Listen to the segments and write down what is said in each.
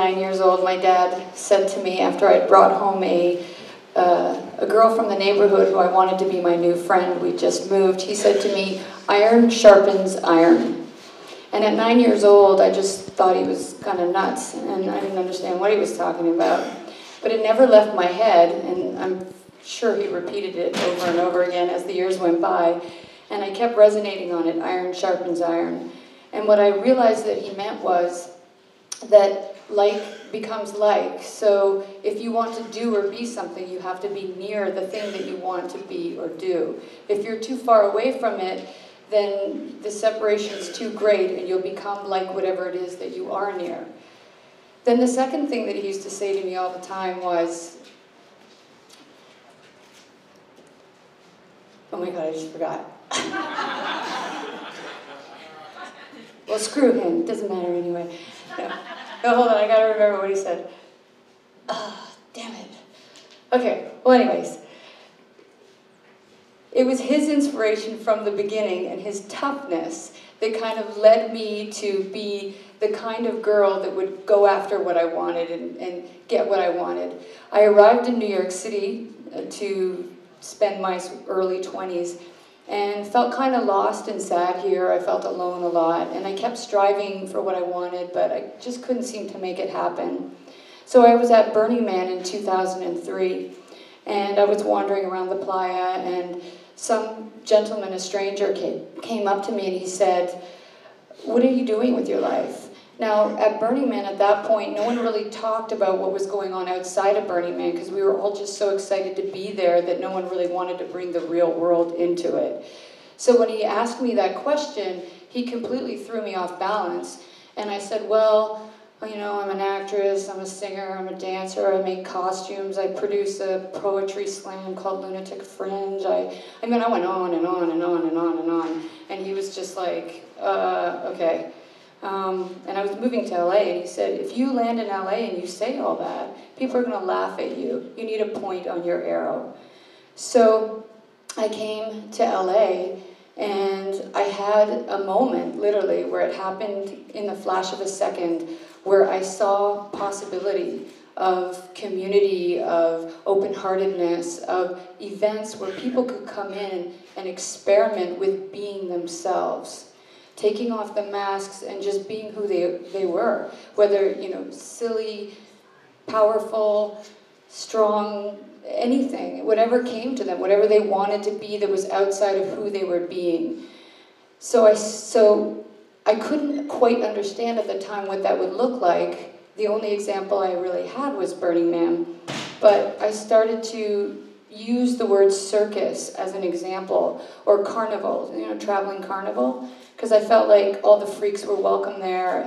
9 years old, my dad said to me after I brought home a girl from the neighborhood who I wanted to be my new friend, we just moved, he said to me, "Iron sharpens iron." And at 9 years old, I just thought he was kind of nuts, and I didn't understand what he was talking about. But it never left my head, and I'm sure he repeated it over and over again as the years went by, and I kept resonating on it, iron sharpens iron. And what I realized that he meant was that like becomes like. So if you want to do or be something, you have to be near the thing that you want to be or do. If you're too far away from it, then the separation is too great and you'll become like whatever it is that you are near. Then the second thing that he used to say to me all the time was, oh my God, I just forgot. Well, screw him, doesn't matter anyway. No, hold on, I gotta remember what he said. Ah, damn it. Okay, well anyways. It was his inspiration from the beginning and his toughness that kind of led me to be the kind of girl that would go after what I wanted and get what I wanted. I arrived in New York City to spend my early 20s and felt kind of lost and sad here. I felt alone a lot, and I kept striving for what I wanted, but I just couldn't seem to make it happen. So I was at Burning Man in 2003, and I was wandering around the playa, and some gentleman, a stranger, came up to me and he said, "What are you doing with your life?" Now, at Burning Man at that point, no one really talked about what was going on outside of Burning Man because we were all just so excited to be there that no one really wanted to bring the real world into it. So when he asked me that question, he completely threw me off balance. And I said, well, you know, I'm an actress, I'm a singer, I'm a dancer, I make costumes, I produce a poetry slam called Lunatic Fringe. I mean, I went on and on and on and on and on. And he was just like, okay. And I was moving to LA, and he said, if you land in LA and you say all that, people are going to laugh at you. You need a point on your arrow. So I came to LA, and I had a moment, literally, where it happened in the flash of a second, where I saw possibility of community, of open-heartedness, of events where people could come in and experiment with being themselves. Taking off the masks and just being who they were, whether, you know, silly, powerful, strong, anything, whatever came to them, whatever they wanted to be that was outside of who they were being. So I couldn't quite understand at the time what that would look like. The only example I really had was Burning Man, but I started to use the word circus as an example, or carnival, you know, traveling carnival, because I felt like all the freaks were welcome there,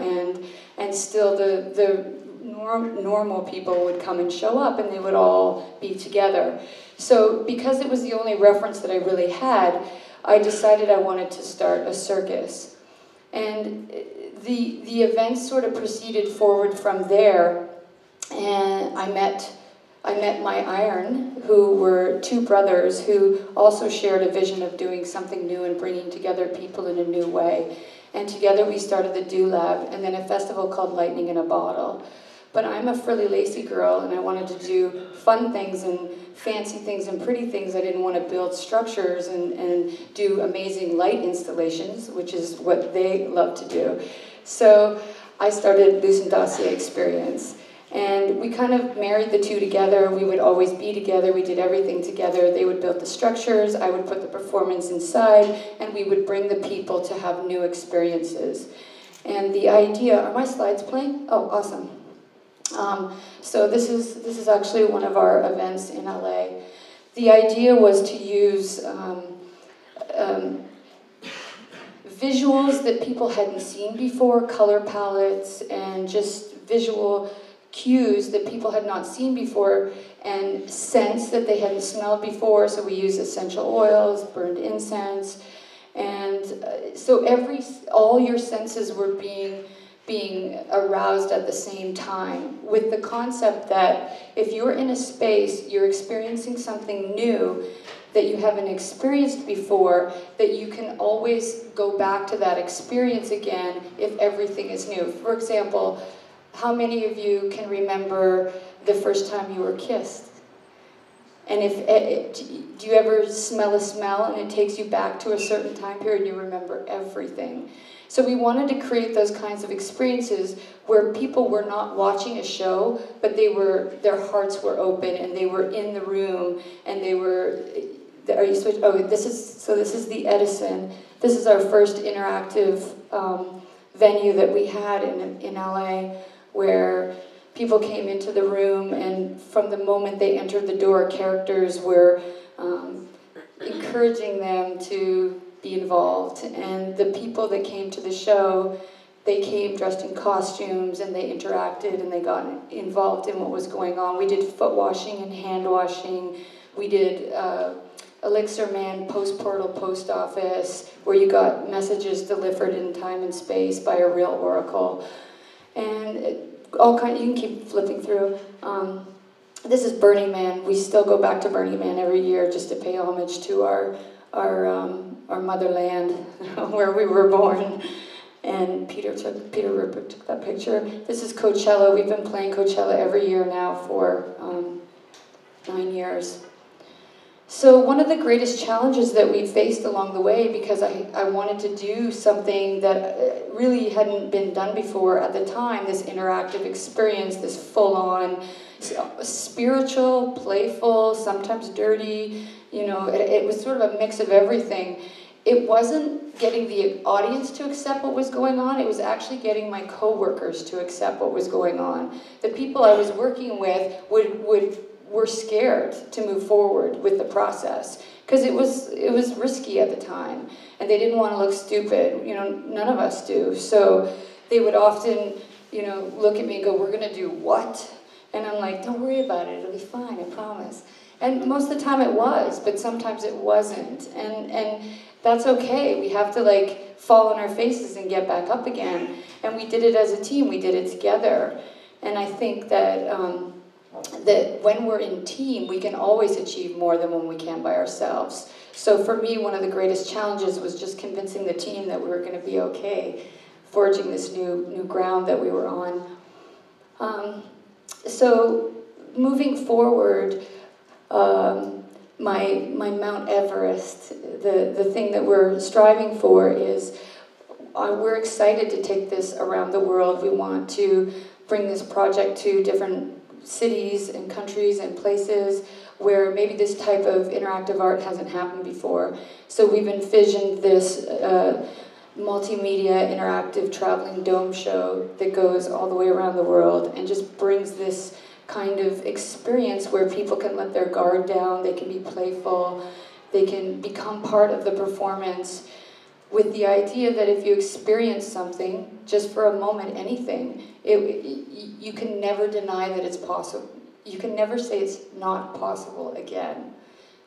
and still the normal people would come and show up, and they would all be together. So because it was the only reference that I really had, I decided I wanted to start a circus. And the events sort of proceeded forward from there, and I met my iron, who were two brothers who also shared a vision of doing something new and bringing together people in a new way. And together we started the Do Lab, and then a festival called Lightning in a Bottle. But I'm a frilly, lacy girl, and I wanted to do fun things and fancy things and pretty things. I didn't want to build structures and do amazing light installations, which is what they love to do. So I started Lucent Dossier Experience. And we kind of married the two together. We would always be together. We did everything together. They would build the structures, I would put the performance inside, and we would bring the people to have new experiences. And the idea, are my slides playing? Oh, awesome. So this is actually one of our events in LA. The idea was to use visuals that people hadn't seen before, color palettes, and just visual cues that people had not seen before, and scents that they hadn't smelled before. So we use essential oils, burned incense, and so all your senses were being aroused at the same time, with the concept that if you're in a space, you're experiencing something new that you haven't experienced before, that you can always go back to that experience again if everything is new. For example, how many of you can remember the first time you were kissed? And do you ever smell a smell and it takes you back to a certain time period and you remember everything? So we wanted to create those kinds of experiences where people were not watching a show, but their hearts were open and they were in the room and they were. Are you switch? Oh, this is the Edison. This is our first interactive venue that we had in LA, where people came into the room, and from the moment they entered the door, characters were encouraging them to be involved. And the people that came to the show, they came dressed in costumes, and they interacted, and they got involved in what was going on. We did foot washing and hand washing. We did Elixir Man post-portal post office, where you got messages delivered in time and space by a real oracle. And all kind. You can keep flipping through. This is Burning Man. We still go back to Burning Man every year just to pay homage to our motherland, where we were born. And Peter Rupert took that picture. This is Coachella. We've been playing Coachella every year now for 9 years. So one of the greatest challenges that we faced along the way, because I wanted to do something that really hadn't been done before at the time, this interactive experience, this full-on spiritual, playful, sometimes dirty, it was sort of a mix of everything. It wasn't getting the audience to accept what was going on, it was actually getting my co-workers to accept what was going on. The people I was working with were scared to move forward with the process because it was risky at the time, and they didn't want to look stupid. None of us do. So they would often, look at me and go, "We're gonna do what?" And I'm like, "Don't worry about it. It'll be fine. I promise." And most of the time it was, but sometimes it wasn't, and that's okay. We have to fall on our faces and get back up again. And we did it as a team. We did it together, and I think that. That when we're in team, we can always achieve more than when we can by ourselves. So for me, one of the greatest challenges was just convincing the team that we were going to be okay, forging this new ground that we were on. So moving forward, my Mount Everest, the thing that we're striving for is we're excited to take this around the world. We want to bring this project to different cities and countries and places where maybe this type of interactive art hasn't happened before. So we've envisioned this multimedia interactive traveling dome show that goes all the way around the world and just brings this kind of experience where people can let their guard down, they can be playful, they can become part of the performance, with the idea that if you experience something, just for a moment, anything, you can never deny that it's possible. You can never say it's not possible again.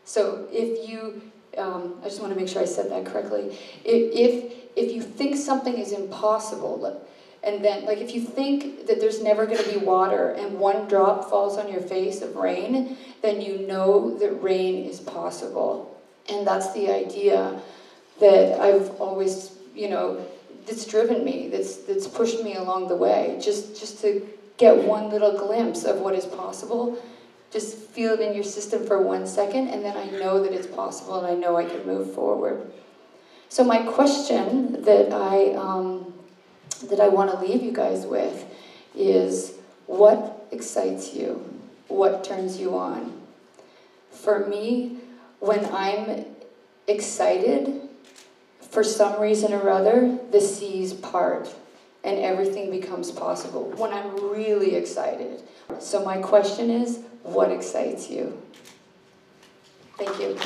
So if you, I just want to make sure I said that correctly. If you think something is impossible, and then, if you think that there's never going to be water and one drop falls on your face of rain, then you know that rain is possible. And that's the idea that I've always, that's driven me, that's pushed me along the way, just to get one little glimpse of what is possible. Just feel it in your system for 1 second, and then I know that it's possible, and I know I can move forward. So my question that I want to leave you guys with is, what excites you? What turns you on? For me, when I'm excited, for some reason or other, the seas part and everything becomes possible when I'm really excited. So my question is, what excites you? Thank you.